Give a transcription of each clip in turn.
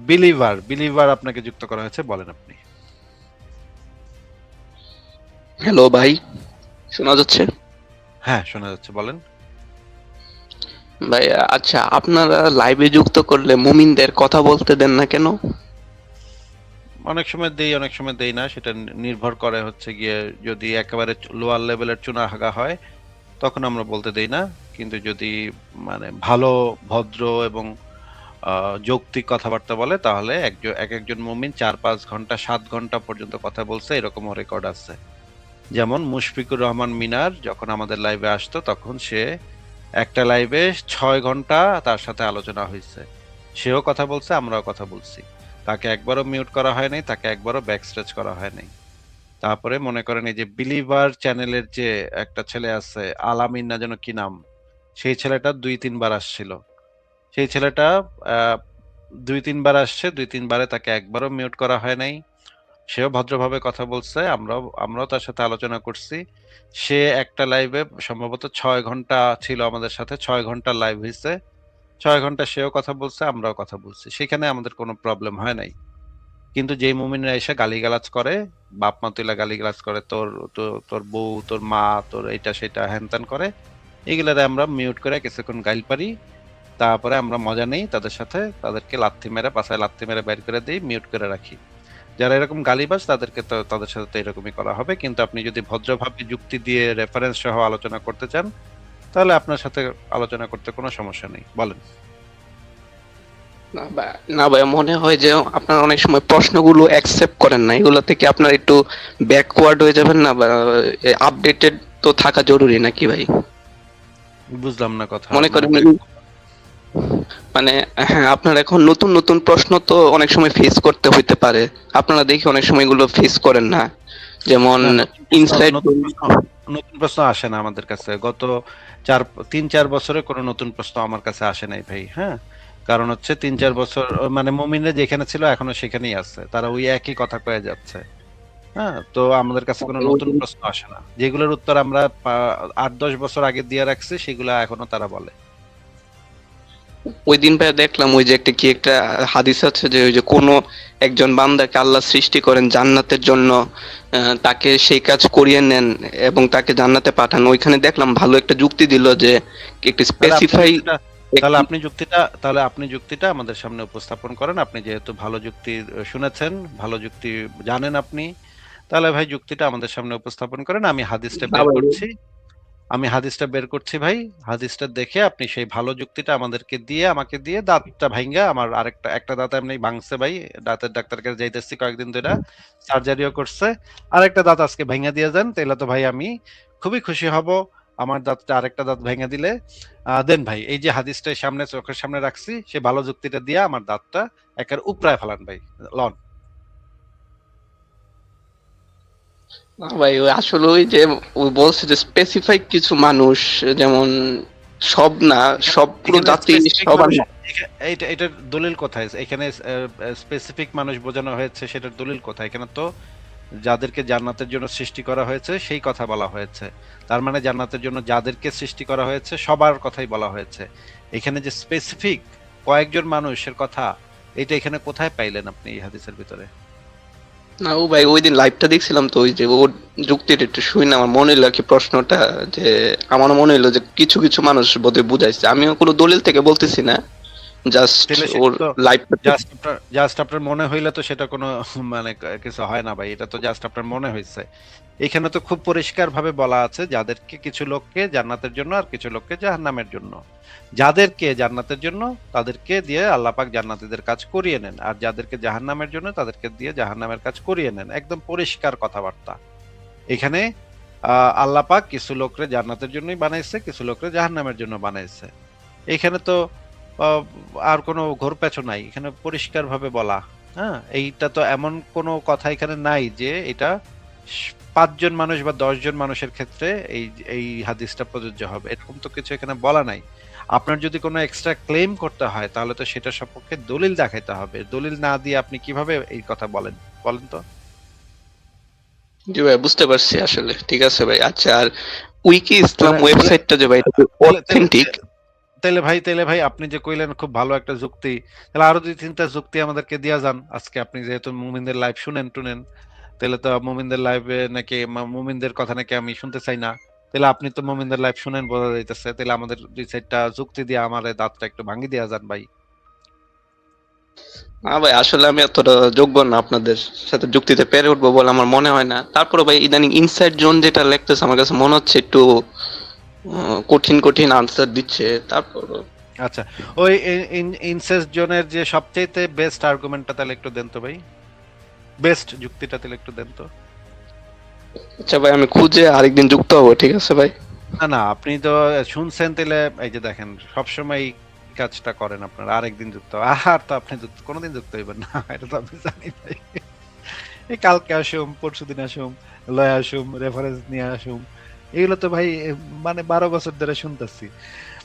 Believer believer আপনাকে যুক্ত করা হয়েছে, বলেন আপনি। হ্যালো ভাই, শোনা যাচ্ছে? হ্যাঁ, শোনা যাচ্ছে, বলেন। ভাই আচ্ছা, আপনারা লাইভে যুক্ত করলে মুমিনদের কথা বলতে দেন না কেন? অনেক সময় দেই, অনেক সময় দেই না, সেটা নির্ভর করে হচ্ছে গিয়ে, যদি একেবারে লোয়ার লেভেলের চুনাহাগা হয় তখন আমরা বলতে দেই না। কিন্তু যদি মানে ভালো, ভদ্র এবং যৌক্তিক কথাবার্তা বলে, তাহলে এক একজন মুমিন ৪-৫ ঘন্টা ৭ ঘন্টা পর্যন্ত কথা বলছে, এরকমও রেকর্ড আছে। যেমন মুশফিকুর রহমান মিনার যখন আমাদের লাইভে আসতো, তখন সে একটা লাইভে ৬ ঘন্টা তার সাথে আলোচনা হয়েছে। সেও কথা বলছে, আমরাও কথা বলছি। তাকে একবারও মিউট করা হয় নাই, তাকে একবারও ব্যাক স্ট্রেচ করা হয় নাই। তারপরে মনে করেন এই যে বিলিভার চ্যানেলের যে একটা ছেলে আছে, আলামিন না যেন কি নাম, সেই ছেলেটা ২-৩ বার আসছিল। সেই ছেলেটা আহ ২-৩ বার আসছে, ২-৩ বারে তাকে একবারও মিউট করা হয় নাই। সেও ভদ্রভাবে কথা বলছে, আমরাও তার সাথে আলোচনা করছি। সে একটা লাইভে সম্ভবত ৬ ঘন্টা ছিল আমাদের সাথে, ৬ ঘন্টা লাইভ হয়েছে। ৬ ঘন্টা সেও কথা বলছে, আমরাও কথা বলছি, সেখানে আমাদের কোনো প্রবলেম হয় নাই। কিন্তু যেই মুমিনরা এসে গালিগালাজ করে, বাপ মা তুইলা গালিগালাজ করে, তোর তোর বউ, তোর মা, তোর এইটা সেটা হ্যান ত্যান করে, এগুলারে আমরা মিউট করে কিছুক্ষণ গাইল পারি। তারপরে আমরা মজা নেই তাদের সাথে, তাদেরকে লাথি মেরে, পাছায় লাথি মেরে বের করে দিই, মিউট করে রাখি। যারা এরকম গালিবাজ তাদেরকে তো, তাদের সাথে তো এরকমই করা হবে। কিন্তু আপনি যদি ভদ্রভাবে যুক্তি দিয়ে রেফারেন্স সহ আলোচনা করতে চান, তাহলে আপনার সাথে আলোচনা করতে কোনো সমস্যা নেই, বলেন। না ভাই, মনে হয় যে আপনারা অনেক সময় প্রশ্নগুলো অ্যাকসেপ্ট করেন না, এগুলো থেকে আপনারা একটু ব্যাকওয়ার্ড হয়ে যাবেন না, বা আপডেটেড তো থাকা জরুরি নাকি ভাই? বুঝলাম না কথা, মনে মানে করেন মানে, হ্যাঁ, আপনার এখন নতুন নতুন প্রশ্ন তো অনেক সময় ফেস করতে হইতে পারে। আপনারা দেখি অনেক সময় এগুলো ফেস করেন না, যেমন না, ইনসাইড। নতুন প্রশ্ন আসে না আমাদের কাছে। গত ৩-৪ বছরে কোনো নতুন প্রশ্ন আমার কাছে আসে নাই ভাই। হ্যাঁ, কারণ হচ্ছে ৩-৪ বছর মানে মুমিনরা যেখানে ছিল এখনো সেখানেই আছে, তারা ওই একই কথা কয়ে যাচ্ছে। হ্যাঁ, তো আমাদের কাছে কোনো নতুন প্রশ্ন আসে না, যেগুলোর উত্তর আমরা ৮-১০ বছর আগে দিয়ে রাখছি, সেগুলা এখনো তারা বলে। ওই দিন ভাই দেখলাম, ওই যে একটা কি একটা হাদিস আছে যে ওই যে কোনো একজন বান্দাকে আল্লাহ সৃষ্টি করেন জান্নাতের জন্য, তাকে সেই কাজ করিয়ে নেন এবং তাকে জান্নাতে পাঠান। ওইখানে দেখলাম ভালো একটা যুক্তি দিল যে একটা তাহলে আপনি স্পেসিফাই। যুক্তিটা তাহলে আপনি যুক্তিটা আমাদের সামনে উপস্থাপন করেন। আপনি যেহেতু ভালো যুক্তি শুনেছেন, ভালো যুক্তি জানেন আপনি, তাহলে ভাই যুক্তিটা আমাদের সামনে উপস্থাপন করেন। আমি হাদিসটা বের করছি ভাই। হাদিসটা দেখে আপনি সেই ভালো যুক্তিটা আমাকে দিয়ে দাঁতটা ভাইঙ্গা, আমার একটা দাঁত এমনি ভাঙছে ভাই, দাঁতের ডাক্তার কাছে যাইতেছি কয়েকদিন ধরে, সার্জারিও করছে, আরেকটা দাঁত আজকে ভাইঙ্গা দিয়ে যান, তাহলে তো ভাই আমি খুবই খুশি হব। আমার দাঁতটা, আরেকটা দাঁত ভাইঙ্গা দিলে দেন ভাই। এই যে হাদিসটা সামনে, চোখের সামনে রাখছি, সেই ভালো যুক্তিটা দিয়ে আমার দাঁতটা একের উপড়ায় ফেলান ভাই, লন। না ভাই, ওই আসলে ওই যে ওই বলছে যে স্পেসিফাই কিছু মানুষ, যেমন সব না, সব পুরো এখানে জাতি স্পেসিফিক সবার মানুষ, না। এটার দলিল কোথায়? এখানে স্পেসিফিক মানুষ বোঝানো হয়েছে, সেটার দলিল কোথায়? এখানে তো যাদেরকে জান্নাতের জন্য সৃষ্টি করা হয়েছে সেই কথা বলা হয়েছে। তার মানে জান্নাতের জন্য যাদেরকে সৃষ্টি করা হয়েছে সবার কথাই বলা হয়েছে। এখানে যে স্পেসিফিক কয়েকজন মানুষের কথা, এটা এখানে কোথায় পাইলেন আপনি এই হাদিসের ভিতরে? না ও ভাই, ওই দিন লাইভটা দেখছিলাম তো, ওই যে ওর যুক্তিটা একটু শুই না, আমার মনে হইলো কি প্রশ্নটা, যে আমার মনে হইলো যে কিছু কিছু মানুষ বোধহয় বুঝাইছে, আমিও কোনো দলিল থেকে বলতেছি না, জাস্ট তাহলে ওর সেটা তো লাইভটা। জাস্ট আপনার মনে হইলে তো সেটা কোনো মানে কিছু হয় না ভাই, এটা তো জাস্ট আপনার মনে হয়েছে। এখানে তো খুব পরিষ্কার ভাবে বলা আছে, যাদেরকে, কিছু লোককে জান্নাতের জন্য আর কিছু লোককে জাহান্নামের জন্য। যাদেরকে জান্নাতের জন্য তাদেরকে দিয়ে আল্লাহ পাক জান্নাতীদের কাজ করিয়ে নেন, আর যাদেরকে জাহান্নামের জন্য তাদেরকে দিয়ে জাহান্নামের কাজ করিয়ে নেন। একদম পরিষ্কার কথাবার্তা এখানে। আল্লাহ পাক কিছু লোকরে জান্নাতের জন্যই বানাইছে, কিছু লোকরে জাহান্নামের জন্য বানাইছে। এখানে তো আহ, আর কোনো ঘোরপ্যাচও নাই, এখানে পরিষ্কার ভাবে বলা। হ্যাঁ, এইটা তো এমন কোনো কথা এখানে নাই যে এটা ৫ জন মানুষ বা ১০ জন মানুষের ক্ষেত্রে এই এই হাদিসটা প্রযোজ্য হবে, এরকম তো কিছু এখানে বলা নাই। আপনার যদি কোনো এক্সট্রা ক্লেম করতে হয়, তাহলে তো সেটা সপক্ষে দলিল দেখাইতে হবে। দলিল না দিয়ে আপনি কিভাবে এই কথা বলেন, বলেন তো? জি ভাই, বুঝতে পারছি আসলে। ঠিক আছে ভাই, আচ্ছা। আর উইকি ইসলাম তাহলে তাহলে ওয়েবসাইটটা যে ভাই, এটা তাহলে তাহলে অথেন্টিক? তাইলে ভাই আপনি যে কইলেন খুব ভালো একটা যুক্তি, তাহলে আরো ২-৩ টা যুক্তি আমাদেরকে দিয়া যান। আজকে আপনি যেহেতু মুমিনদের লাইভ শুনেন-টুনেন, তাইলে তো মুমিনদের লাইভে নাকি মুমিনদের কথা নাকি আমি শুনতে চাই না। তাইলে আপনি তো মুমিনদের লাইভ শুনেন বোঝা যাইতেছে। তাইলে আমাদের ২-৪ টা যুক্তি দিয়ে আমারে দাঁতটা একটু ভাঙ্গি দিয়া যান ভাই। না ভাই, আসলে আমি এতটা যোগ্য না আপনাদের সাথে যুক্তিতে পেরে উঠবো বলে আমার মনে হয় না। তারপরে ভাই ইদানিং ইনসাইড জোন যেটা লেখতেছে আমার কাছে মনে হচ্ছে একটু কঠিন কঠিন আনসার দিচ্ছে। তারপর আচ্ছা, ওই ইনসেস্ট জোনের যে সবচাইতে বেস্ট আর্গুমেন্টটা তাহলে একটু দেন তো ভাই। বেস্ট যুক্তিটা তাহলে একটু দেন তো। আচ্ছা ভাই, আমি খুঁজে আরেকদিন যুক্ত হবো, ঠিক আছে ভাই? না, না, আপনি তো শুনছেন তাইলে এই যে দেখেন সবসময় এই কাজটা করেন আপনারা। আরেকদিন যুক্ত আর তো আপনি কোনোদিন যুক্ত হইবেন না। এটা তো আমি জানি ভাই। এই কালকে আসুম, পরশুদিন আসুম, লয়ে আসুম, রেফারেন্স নিয়ে আসুম। এগুলো তো ভাই মানে ১২ বছর ধরে শুনতেছি।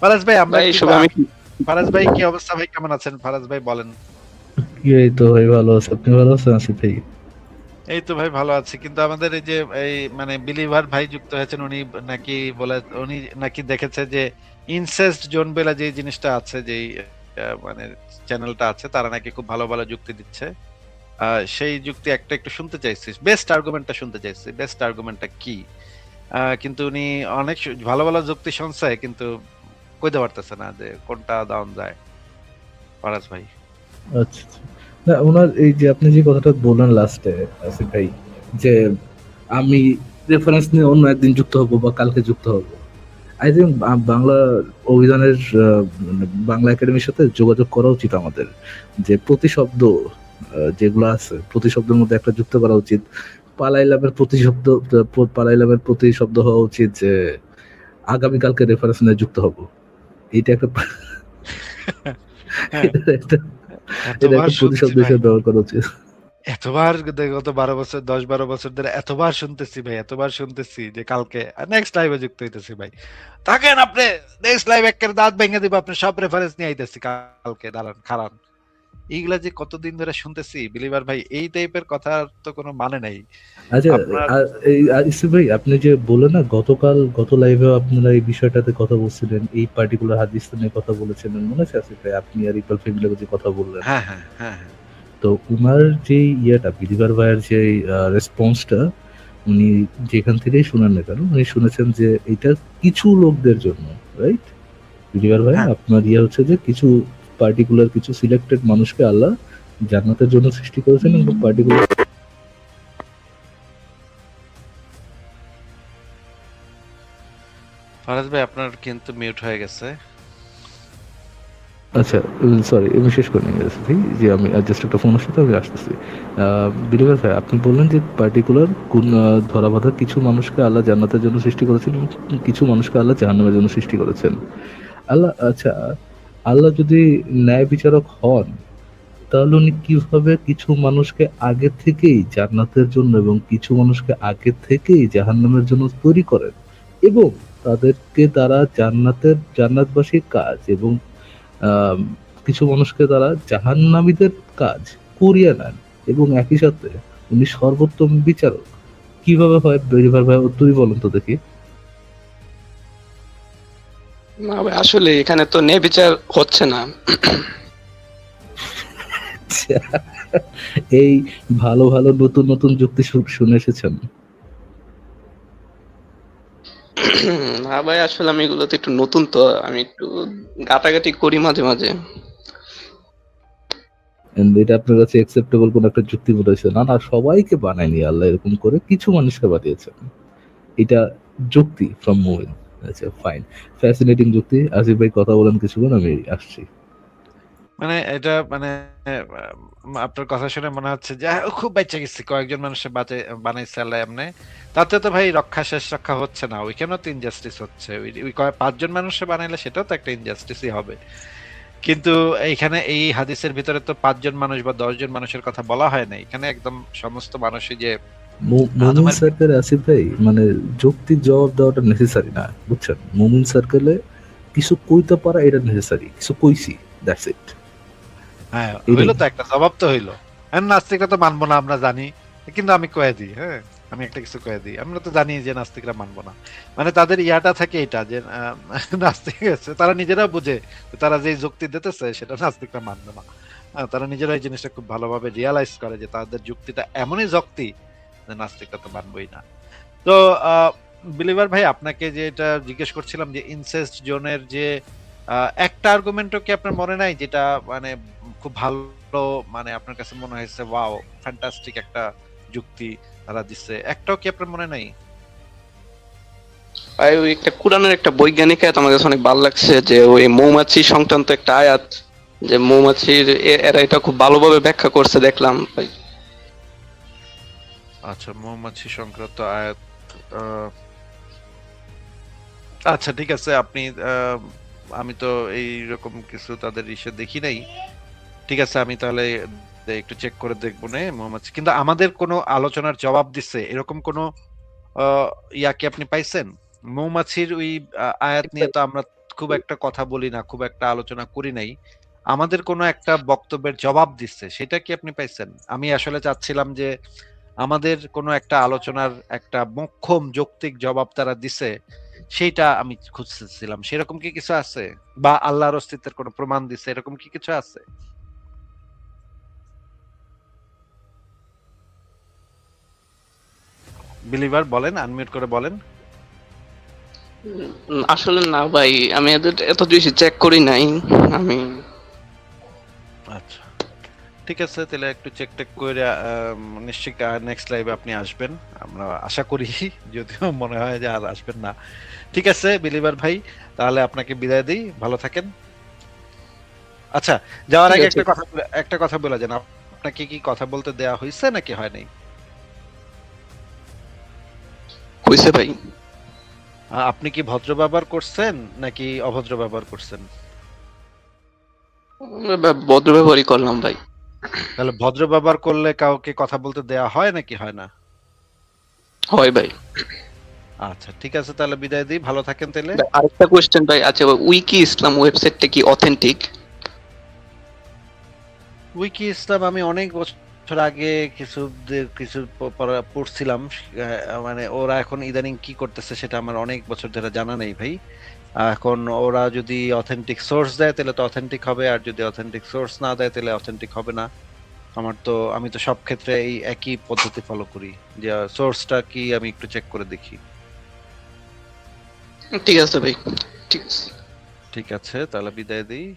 ফারাজ ভাই আমরা ভাই কি এইসব আমি ফারাজ ভাই কি অবস্থা ভাই, কেমন আছেন? ফারাজ ভাই বলেন। এই তো ভাই ভালো আছে, আপনি ভালো আছেন? আসিফ ভাই? এই তো ভাই ভালো আছি, কিন্তু আমাদের এই যে এই মানে বিলিভার ভাই যুক্ত হয়েছেন, উনি নাকি বলে উনি নাকি দেখেছে যে ইনসেস্ট জোন বেলা যে জিনিসটা আছে, যে মানে চ্যানেলটা আছে, তারা নাকি খুব ভালো ভালো যুক্তি দিচ্ছে। সেই যুক্তি একটা একটু শুনতে চাইছি, বেস্ট আর্গুমেন্টটা শুনতে চাইছি, বেস্ট আর্গুমেন্টটা কি। কিন্তু উনি অনেক ভালো ভালো যুক্তি শুনছে, কিন্তু কইতে পারতেছে না যে কোনটা ডাউন যায়। ফারাজ ভাই আচ্ছা আচ্ছা। না, ওনার এই যে আপনি যে কথাটা বললেন লাস্টে আসিফ ভাই, যে আমি রেফারেন্স নিয়ে অন্য একদিন যুক্ত হব বা কালকে যুক্ত হব, আই থিঙ্ক বাংলা অভিধানের মানে বাংলা একাডেমির সাথে যোগাযোগ করা উচিত আমাদের, যে প্রতিশব্দ যেগুলো আছে প্রতিশব্দের মধ্যে একটা যুক্ত করা উচিত। পালাইলামের প্রতিশব্দ, পালাইলামের প্রতিশব্দ হওয়া উচিত যে আগামীকালকে রেফারেন্স নিয়ে যুক্ত হব। এইটা একটা হ্যাঁ, এটা একটা এটা এতবার একটা শুনছি প্রতিশব্দ ভাই, হিসেবে ব্যবহার করা উচিত। এতবার গত ১২ বছর ১০-১২ বছর ধরে এতবার শুনতেছি ভাই, এতবার শুনতেছি যে কালকে নেক্সট লাইভে যুক্ত হইতেছি ভাই। থাকেন আপনি, নেক্সট লাইভ একের দাঁত ভেঙে দিব, আপনি সব রেফারেন্স নিয়ে আইতেছি কালকে, দাঁড়ান খারান। এইগুলা যে কতদিন ধরে শুনতেছি বিলিভার ভাই, এই টাইপের কথার তো কোনো মানে নাই আচ্ছা, আপনার। ইসু ভাই, আপনি যে বললেন না গত লাইভে আপনারা এই বিষয়টাতে কথা বলছিলেন, এই পার্টিকুলার হাদিসটা নিয়ে কথা বলেছিলেন, মনে আছে আসিফ ভাই? আপনি আর ইকবাল ফ্যামিলিকে যে কথা বললেন, হ্যাঁ, হ্যাঁ, হ্যাঁ, হ্যাঁ। তো উনার যে বিলিভার ভাইয়ের যে রেসপন্সটা, উনি যেখান থেকেই শুনেন না কেন, উনি শুনেছেন যে এটা কিছু লোকদের জন্য, রাইট? বিলিভার ভাই, হ্যাঁ, আপনার হচ্ছে যে কিছু পার্টিকুলার কিছু সিলেক্টেড মানুষকে আল্লাহ জান্নাতের জন্য সৃষ্টি করেছেন, এবং পার্টিকুলার। ফারাজ ভাই আপনার কিন্তু মিউট হয়ে গেছে। আচ্ছা, সরি, আমি শেষ করে নিয়ে গেছি যে আমি জাস্ট একটা ফোন আসছে, তো আমি আসতেছি। বিলিভার ভাই, আপনি বললেন যে পার্টিকুলার কোন ধরা বাঁধা কিছু মানুষকে আল্লাহ জান্নাতের জন্য সৃষ্টি করেছেন এবং কিছু মানুষকে আল্লাহ জাহান্নামের জন্য সৃষ্টি করেছেন। আল্লাহ, আচ্ছা, আল্লাহ যদি ন্যায় বিচারক হন, তাহলে উনি কিভাবে কিছু মানুষকে আগে থেকেই জান্নাতের জন্য এবং কিছু মানুষকে আগে থেকেই জাহান্নামের জন্য তৈরি করেন, এবং তাদেরকে তারা জান্নাতবাসীর কাজ এবং আম, কিছু মানুষকে তারা জাহান্নামীদের কাজ করিয়ে নেন, এবং একই সাথে উনি সর্বোত্তম বিচারক? কিভাবে হয় বেরিভার ভাই, তুই বলুন তো দেখি। না ভাই, আসলে এখানে তো ন্যায় বিচার হচ্ছে না। এই ভালো ভালো নতুন নতুন যুক্তি শুনে এসেছেন। না ভাই, আসলে আমি এগুলোতে একটু নতুন, তো আমি একটু ঘাটাঘাটি করি মাঝে মাঝে। And এটা আপনার কাছে অ্যাকসেপ্টেবল কোন একটা যুক্তি মনে হয়েছে? না না, সবাইকে বানায়নি আল্লাহ, এরকম করে কিছু মানুষকে বানিয়েছেন, এটা যুক্তি ফ্রম মুভিন। আচ্ছা, ফাইন, ফ্যাসিনেটিং যুক্তি। আসিফ ভাই কথা বলেন কিছুক্ষণ, আমি আসছি। মানে এটা মানে আপনার কথা শুনে মনে হচ্ছে যে খুব বেঁচে গেছি, কয়েকজন মানুষের বানাইছে আল্লাহ এমনি। তাতে তো ভাই রক্ষা শেষ রক্ষা হচ্ছে না, ওইখানেও তো ইনজাস্টিস হচ্ছে। ওই ৫ জন মানুষে বানাইলে সেটাও তো একটা ইনজাস্টিসই হবে। কিন্তু এইখানে এই হাদিসের ভিতরে তো ৫ জন মানুষ বা ১০ জন মানুষের কথা বলা হয় না, এখানে একদম সমস্ত মানুষই যে মুমিন আদমের। সার্কেলে আসিফ ভাই, মানে যৌক্তিক জবাব দেওয়াটা নেসেসারি না, বুঝছেন? মুমিন সার্কেলে কিছু কইতে পারা এটা নেসেসারি, কিছু কইছি, দ্যাটস ইট। হ্যাঁ, এটাই। হইলো তো একটা জবাব তো হইলো। নাস্তিকরা তো মানবো না আমরা জানি, কিন্তু আমি কয়ে দিই। হ্যাঁ, আমি একটা কিছু কয়ে দিই, আমরা তো জানি যে নাস্তিকরা মানবো না, মানে তাদের ইয়াটা থাকে এটা যে নাস্তিক আছে, তারা নিজেরা বুঝে যে তারা যে যুক্তি দিতেছে সেটা নাস্তিকরা মানবে না। তারা নিজেরা এই জিনিসটা খুব ভালোভাবে রিয়ালাইজ করে যে তাদের যুক্তিটা এমনই যুক্তি যে নাস্তিকরা তো মানবই না। তো বিলিভার ভাই, আপনাকে যে এটা জিজ্ঞেস করছিলাম যে ইনসেস্ট জোনের যে একটা আর্গুমেন্টও কি আপনার মনে নাই যেটা মানে খুব ভালো, মানে আপনার কাছে মনে হয়েছে ওয়াও ফ্যান্টাস্টিক একটা যুক্তি তারা দিচ্ছে, একটাও কি আপনার মনে নাই? ভাই ওই একটা কোরআনের একটা বৈজ্ঞানিক আয়াত আমার কাছে অনেক ভালো লাগছে, যে ওই মৌমাছি সংক্রান্ত একটা আয়াত, যে মৌমাছির এরা এটা খুব ভালোভাবে ব্যাখ্যা করছে দেখলাম ভাই। আচ্ছা, মৌমাছি সংক্রান্ত আয়াত। আহ, আচ্ছা ঠিক আছে, আপনি আমি তো এইরকম কিছু তাদের ইসে দেখি নাই। ঠিক আছে, আমি তাহলে একটু চেক করে দেখবো না মৌমাছি, কিন্তু আমাদের কোনো আলোচনার জবাব দিচ্ছে এরকম কোনো ইয়া কি আপনি পাইছেন? মৌমাছির ওই আয়াত নিয়ে তো আমরা খুব একটা কথা বলি না, খুব একটা আলোচনা করি নাই। আমাদের কোনো একটা বক্তব্যের জবাব দিচ্ছে, সেটা কি আপনি পাইছেন? আমি আসলে চাচ্ছিলাম যে আমাদের কোনো একটা আলোচনার একটা মোক্ষম যৌক্তিক জবাব তারা দিছে, সেইটা আমি খুঁজতেছিলাম। সেরকম কি কিছু আছে? বা আল্লাহর অস্তিত্বের কোনো প্রমাণ দিছে, এরকম কি কিছু আছে? বিলিভার বলেন, আনমিউট করে বলেন। আসলে না ভাই, আমি এদের এত বেশি চেক করি নাই আমি। আচ্ছা ঠিক আছে, তাহলে একটু চেক টেক করে নিশ্চয়ই নেক্সট লাইভে আপনি আসবেন, আমরা আশা করি, যদিও মনে হয় যে আর আসবেন না। ঠিক আছে বিলিভার ভাই, তাহলে আপনাকে বিদায় দিই, ভালো থাকেন। আচ্ছা, যাওয়ার ঠিক আগে আছে। একটা কথা বলে যান, আপনাকে কি কথা বলতে দেয়া হয়েছে নাকি হয় নাই? হইছে ভাই। আপনি কি ভদ্র ব্যবহার করছেন নাকি অভদ্র ব্যবহার করছেন? ভদ্র ব্যবহারই করলাম ভাই। তাহলে ভদ্র ব্যবহার করলে কাউকে কথা বলতে দেয়া হয় নাকি হয় না? হয় ভাই। আচ্ছা ঠিক আছে, তাহলে বিদায় দিই, ভালো থাকেন তাহলে। আরেকটা কোয়েশ্চেন ভাই, আচ্ছা উইকি ইসলাম ওয়েবসাইটটা কি অথেন্টিক? উইকি ইসলাম আমি অনেক বছর আগে কিছু পড়ছিলাম, মানে ওরা এখন ইদানিং কি করতেছে সেটা আমার অনেক বছর ধরে জানা নেই ভাই। এখন ওরা যদি অথেন্টিক সোর্স দেয় তাহলে তো অথেন্টিক হবে, আর যদি অথেন্টিক সোর্স না দেয় তাহলে অথেন্টিক হবে না। আমি তো সব ক্ষেত্রে এই একই পদ্ধতি ফলো করি, যে সোর্সটা কি আমি একটু চেক করে দেখি। ঠিক আছে ভাই, ঠিক আছে। ঠিক আছে, তাহলে বিদায় দিই।